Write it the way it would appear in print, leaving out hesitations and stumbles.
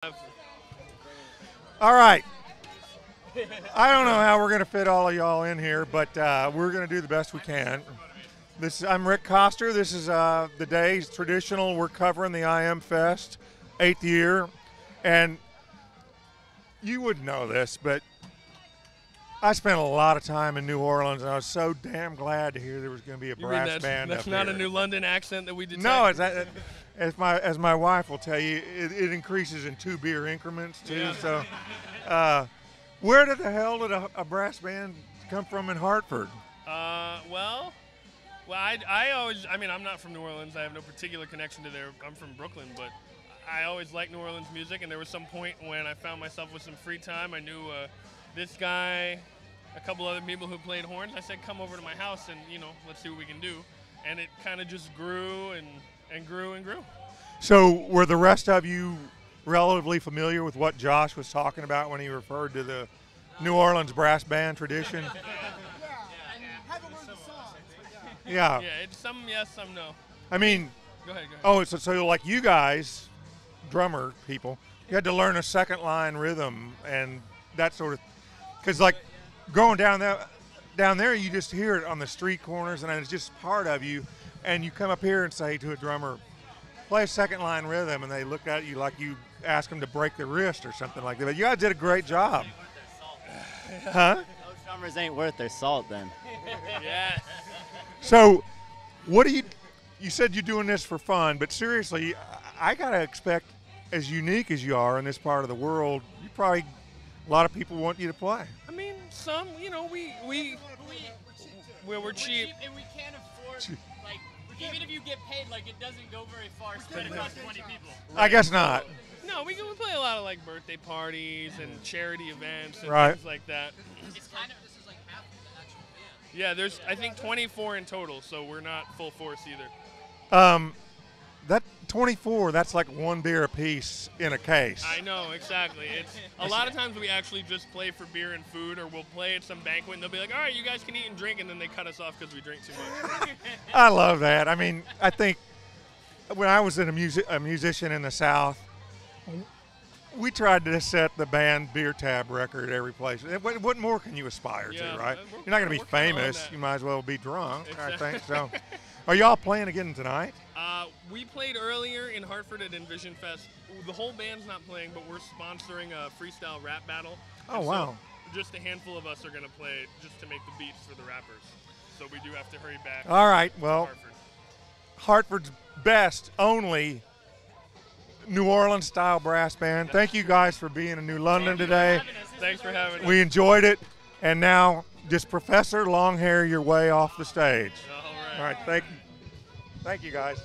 All right. I don't know how we're going to fit all of y'all in here, but we're going to do the best we can. I'm Rick Coster. This is the day's traditional. We're covering the IM Fest, 8th year. And you wouldn't know this, but I spent a lot of time in New Orleans, and I was so damn glad to hear there was going to be a brass band that's up not here. a New London accent that we detect? No, as my wife will tell you, it increases in 2 beer increments, too. Yeah. So where the hell did a brass band come from in Hartford? Well, I mean, I'm not from New Orleans. I have no particular connection to there. I'm from Brooklyn, but I always liked New Orleans music, and there was some point when I found myself with some free time. I knew this guy, a couple other people who played horns. I said, come over to my house and, let's see what we can do. And it kind of just grew and grew and grew. So were the rest of you relatively familiar with what Josh was talking about when he referred to the New Orleans brass band tradition? Yeah. Yeah, it's some yes, some no. I mean, go ahead. Oh, so like you guys, drummer people, you had to learn a second line rhythm and that sort of, because like going down there, you just hear it on the street corners and it's just part of you. And you come up here and say to a drummer, play a second line rhythm, and they look at you like you ask them to break their wrist or something like that. But you guys did a great job. Huh? Those drummers ain't worth their salt then. Yeah. So what do you said you're doing this for fun, but seriously, I got to expect, as unique as you are in this part of the world, a lot of people want you to play. I mean, some, we're cheap. And we can't afford, even if you get paid, it doesn't go very far spread across 20 people. I guess not. No, we play a lot of birthday parties and charity events and Right. things like that. It's kind of, this is half of the actual band. Yeah, there's I think 24 in total, so we're not full force either. That 24, that's like 1 beer apiece in a case. I know, exactly. It's a lot of times we actually just play for beer and food, or we'll play at some banquet and they'll be like, all right, you guys can eat and drink, and then they cut us off because we drink too much. I love that. I mean, I think when I was a musician in the South, we tried to set the band beer tab record every place. What more can you aspire to, right? You're not going to be famous. You might as well be drunk, I think. So, are y'all playing again tonight? We played earlier in Hartford at Envision Fest. The whole band's not playing, but we're sponsoring a freestyle rap battle. Oh, wow. So just a handful of us are going to play just to make the beats for the rappers. So we do have to hurry back. All right, well, Hartford. Hartford's best, only New Orleans style brass band. Thank you guys for being in New London today. Thanks for having us. We enjoyed it. And now, just Professor Longhair your way off the stage. All right. All right, thank you guys.